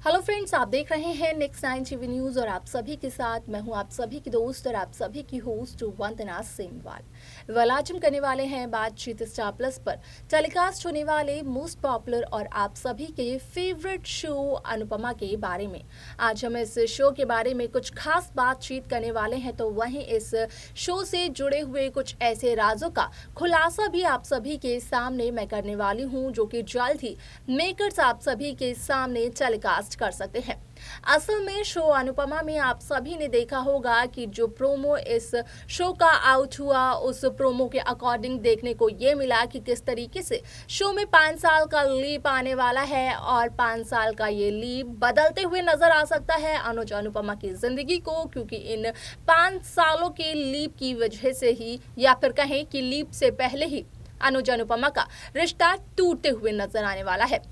Hello friends, आप देख रहे हैं नेक्स्ट 9 टीवी न्यूज़ और आप सभी के साथ मैं हूं आप सभी की दोस्त और आप सभी की होस्ट वंदना सेमवाल। आज हम करने वाले हैं बातचीत स्टार प्लस पर टेलीकास्ट होने वाले मोस्ट पॉपुलर और आप सभी के फेवरेट शो अनुपमा के बारे में। आज हम इस शो के बारे में कुछ खास बातचीत करने वाले हैं, तो वहीं इस शो से जुड़े हुए कुछ ऐसे राजों का खुलासा भी आप सभी के सामने मैं करने वाली हूँ, जो कि जल्द ही मेकर्स आप सभी के सामने टेलीकास्ट कर सकते हैं। असल में शो अनुपमा में आप सभी ने देखा होगा कि जो प्रोमो इस शो का आउट हुआ, उस प्रोमो के अकॉर्डिंग देखने को ये मिला कि किस तरीके से शो में 5 साल का लीप आने वाला है और 5 साल का ये लीप बदलते हुए नजर आ सकता है अनुज अनुपमा की जिंदगी को, क्योंकि इन 5 सालों के लीप की वजह से ही, या फिर कहें कि लीप से पहले ही अनुज अनुपमा का रिश्ता टूटते हुए नजर आने वाला है।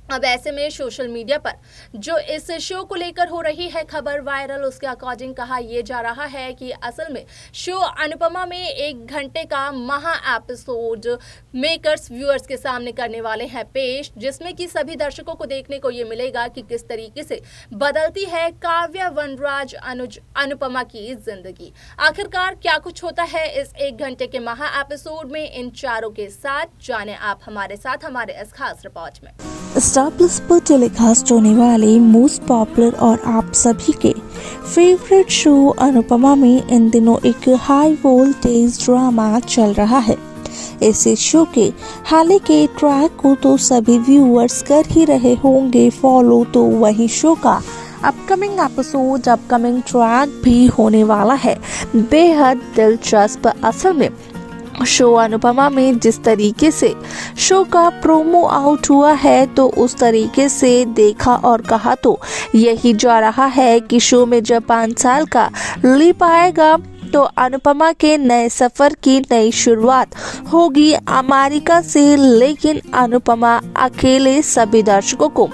अब ऐसे में सोशल मीडिया पर जो इस शो को लेकर हो रही है खबर वायरल, उसके अकॉर्डिंग कहा यह जा रहा है कि असल में शो अनुपमा में 1 घंटे का महा एपिसोड मेकर्स व्यूअर्स के सामने करने वाले हैं पेश, जिसमें कि सभी दर्शकों को देखने को ये मिलेगा कि किस तरीके से बदलती है काव्या वनराज अनुज अनुपमा की जिंदगी। आखिरकार क्या कुछ होता है इस 1 घंटे के महा एपिसोड में, इन चारों के साथ जाने आप हमारे साथ हमारे इस खास रिपोर्ट में। स्टार प्लस पर टेलीकास्ट होने वाले मोस्ट पॉपुलर और आप सभी के फेवरेट शो अनुपमा में इन दिनों एक हाई वोल्टेज ड्रामा चल रहा है। इस शो के हाल के ट्रैक को तो सभी व्यूअर्स कर ही रहे होंगे फॉलो, तो वही शो का अपकमिंग एपिसोड, अपकमिंग ट्रैक भी होने वाला है बेहद दिलचस्प। असल में शो अनुपमा में जिस तरीके से शो का प्रोमो आउट हुआ है, तो उस तरीके से देखा और कहा तो यही जा रहा है कि शो में जब 5 साल का लीप आएगा तो अनुपमा के नए सफर की नई शुरुआत होगी अमेरिका से, लेकिन अनुपमा अकेले सभी दर्शकों को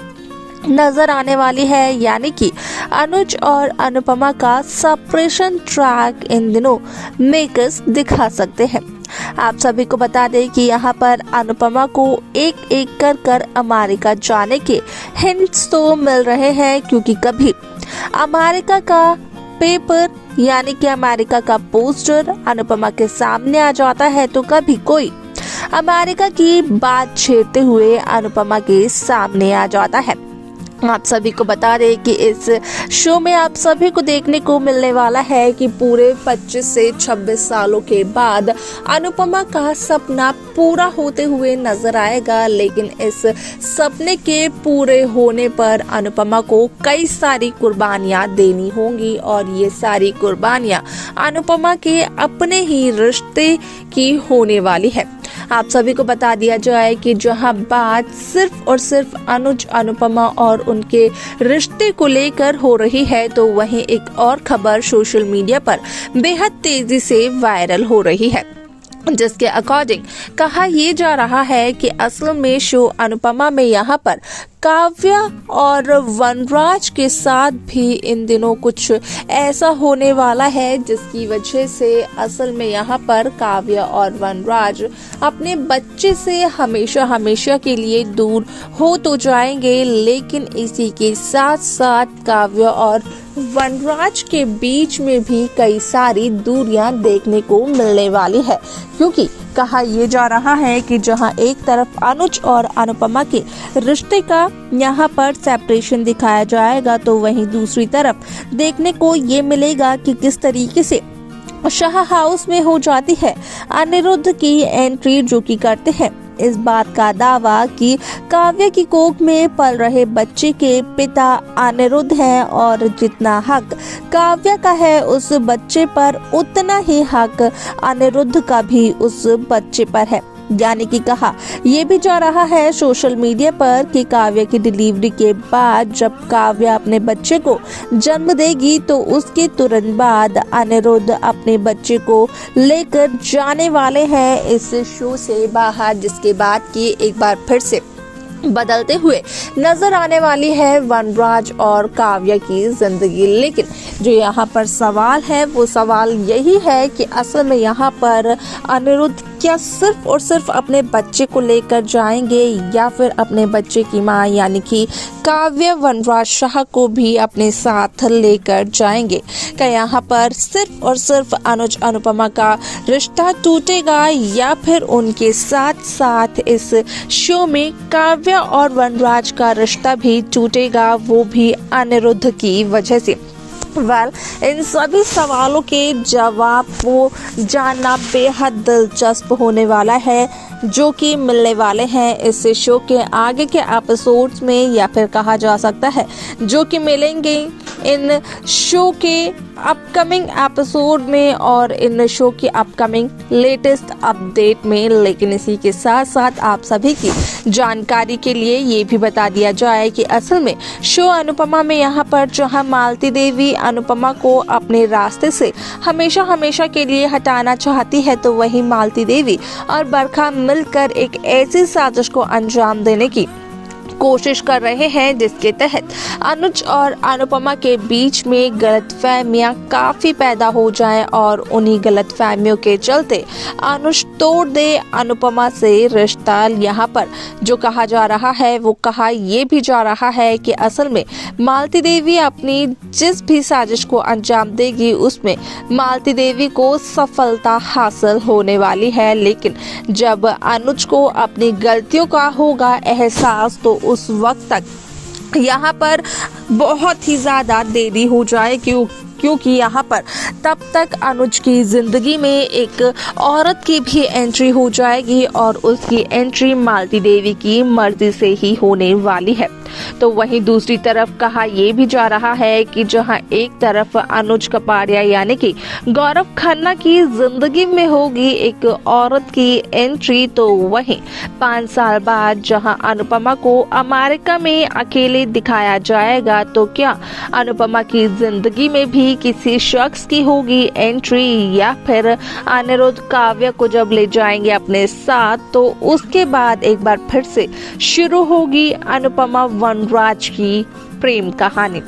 नजर आने वाली है। यानी कि अनुज और अनुपमा का सेपरेशन ट्रैक इन दिनों मेकर्स दिखा सकते हैं। आप सभी को बता दें कि यहाँ पर अनुपमा को एक एक कर अमेरिका जाने के हिंट्स तो मिल रहे हैं, क्योंकि कभी अमेरिका का पेपर यानी कि अमेरिका का पोस्टर अनुपमा के सामने आ जाता है, तो कभी कोई अमेरिका की बात छेड़ते हुए अनुपमा के सामने आ जाता है। आप सभी को बता दें कि इस शो में आप सभी को देखने को मिलने वाला है कि पूरे 25 से 26 सालों के बाद अनुपमा का सपना पूरा होते हुए नजर आएगा, लेकिन इस सपने के पूरे होने पर अनुपमा को कई सारी कुर्बानियां देनी होंगी, और ये सारी कुर्बानियां अनुपमा के अपने ही रिश्ते की होने वाली है। आप सभी को बता दिया जाए कि जहां बात सिर्फ और सिर्फ अनुज अनुपमा और उनके रिश्ते को लेकर हो रही है, तो वहीं एक और खबर सोशल मीडिया पर बेहद तेजी से वायरल हो रही है, जिसके अकॉर्डिंग कहा यह जा रहा है कि असल में शो अनुपमा में यहाँ पर काव्या और वनराज के साथ भी इन दिनों कुछ ऐसा होने वाला है, जिसकी वजह से असल में यहाँ पर काव्या और वनराज अपने बच्चे से हमेशा हमेशा के लिए दूर हो तो जाएंगे, लेकिन इसी के साथ साथ काव्या और वनराज के बीच में भी कई सारी दूरियां देखने को मिलने वाली है, क्योंकि कहा यह जा रहा है कि जहां एक तरफ अनुज और अनुपमा के रिश्ते का यहाँ पर सेपरेशन दिखाया जाएगा, तो वहीं दूसरी तरफ देखने को ये मिलेगा कि किस तरीके से शाह हाउस में हो जाती है अनिरुद्ध की एंट्री, जो कि करते हैं इस बात का दावा कि काव्या की कोख में पल रहे बच्चे के पिता अनिरुद्ध हैं, और जितना हक काव्या का है उस बच्चे पर, उतना ही हक अनिरुद्ध का भी उस बच्चे पर है। यानी कि कहा यह भी जा रहा है सोशल मीडिया पर कि काव्या की डिलीवरी के बाद जब काव्या अपने बच्चे को जन्म देगी, तो उसके तुरंत बाद अनिरुद्ध अपने बच्चे को लेकर जाने वाले हैं इस शो से बाहर, जिसके बाद की एक बार फिर से बदलते हुए नजर आने वाली है वनराज और काव्या की जिंदगी। लेकिन जो यहाँ पर सवाल है वो सवाल यही है कि असल में यहाँ पर अनिरुद्ध क्या सिर्फ और सिर्फ अपने बच्चे को लेकर जाएंगे या फिर अपने बच्चे की मां यानी कि काव्या वनराज शाह को भी अपने साथ लेकर जाएंगे? क्या यहाँ पर सिर्फ और सिर्फ अनुज अनुपमा का रिश्ता टूटेगा या फिर उनके साथ साथ इस शो में काव्या और वनराज का रिश्ता भी टूटेगा, वो भी अनिरुद्ध की वजह से? इन सभी सवालों के जवाब को जानना बेहद दिलचस्प होने वाला है, जो कि मिलने वाले हैं इस शो के आगे के एपिसोड्स में, या फिर कहा जा सकता है जो कि मिलेंगे इन शो के अपकमिंग एपिसोड में और इन शो की अपकमिंग लेटेस्ट अपडेट में। लेकिन इसी के साथ साथ आप सभी की जानकारी के लिए ये भी बता दिया जाए कि असल में शो अनुपमा में यहाँ पर जहाँ मालती देवी अनुपमा को अपने रास्ते से हमेशा के लिए हटाना चाहती है, तो वही मालती देवी और बरखा मिलकर एक ऐसी साजिश को अंजाम देने की कोशिश कर रहे हैं जिसके तहत अनुज और अनुपमा के बीच में गलतफहमियां काफी पैदा हो जाएं और उन्हीं गलतफहमियों के चलते अनुज तोड़ दे अनुपमा से रिश्ता। यहाँ पर जो कहा जा रहा है वो कहा ये भी जा रहा है कि असल में मालती देवी अपनी जिस भी साजिश को अंजाम देगी उसमें मालती देवी को सफलता हासिल होने वाली है, लेकिन जब अनुज को अपनी गलतियों का होगा एहसास तो उस वक्त तक यहाँ पर बहुत ही ज़्यादा देरी हो जाए, क्योंकि यहाँ पर तब तक अनुज की ज़िंदगी में एक औरत की भी एंट्री हो जाएगी और उसकी एंट्री मालती देवी की मर्जी से ही होने वाली है। तो वहीं दूसरी तरफ कहा यह भी जा रहा है कि जहां एक तरफ अनुज कपाड़िया यानी कि गौरव खन्ना की जिंदगी में होगी एक औरत की एंट्री, तो वहीं 5 साल बाद जहां अनुपमा को अमेरिका में अकेले दिखाया जाएगा, तो क्या अनुपमा की जिंदगी में भी किसी शख्स की होगी एंट्री, या फिर अनिरुद्ध काव्या को जब ले जाएंगे अपने साथ तो उसके बाद एक बार फिर से शुरू होगी अनुपमा वनराज की प्रेम कहानी।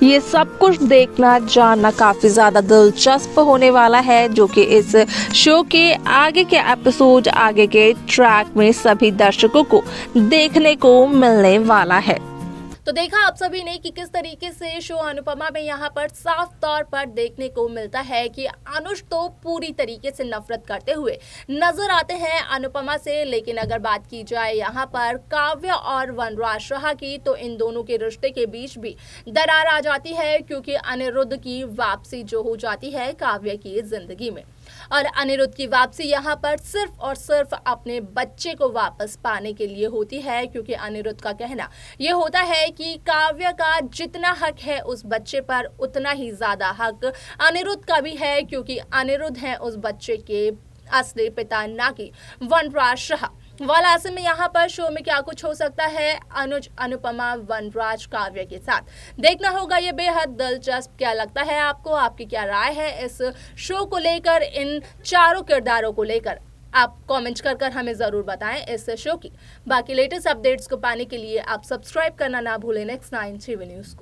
ये सब कुछ देखना जानना काफी ज्यादा दिलचस्प होने वाला है, जो कि इस शो के आगे के एपिसोड आगे के ट्रैक में सभी दर्शकों को देखने को मिलने वाला है। तो देखा आप सभी ने कि किस तरीके से शो अनुपमा में यहाँ पर साफ तौर पर देखने को मिलता है कि अनुज तो पूरी तरीके से नफरत करते हुए नजर आते हैं अनुपमा से, लेकिन अगर बात की जाए यहाँ पर काव्या और वनराज शाह की, तो इन दोनों के रिश्ते के बीच भी दरार आ जाती है, क्योंकि अनिरुद्ध की वापसी जो हो जाती है काव्या की जिंदगी में, और अनिरुद्ध की वापसी यहाँ पर सिर्फ और सिर्फ अपने बच्चे को वापस पाने के लिए होती है, क्योंकि अनिरुद्ध का कहना यह होता है कि काव्या का जितना हक है उस बच्चे पर उतना ही ज्यादा हक अनिरुद्ध का भी है, क्योंकि अनिरुद्ध है उस बच्चे के असली पिता, ना कि वनराज शाह। वाला ऐसे में यहाँ पर शो में क्या कुछ हो सकता है अनुज अनुपमा वनराज काव्या के साथ, देखना होगा ये बेहद दिलचस्प। क्या लगता है आपको, आपकी क्या राय है इस शो को लेकर, इन चारों किरदारों को लेकर? आप कमेंट कर हमें ज़रूर बताएं इस शो की। बाकी लेटेस्ट अपडेट्स को पाने के लिए आप सब्सक्राइब करना ना भूलें नेक्स्ट 9 टीवी न्यूज़ को।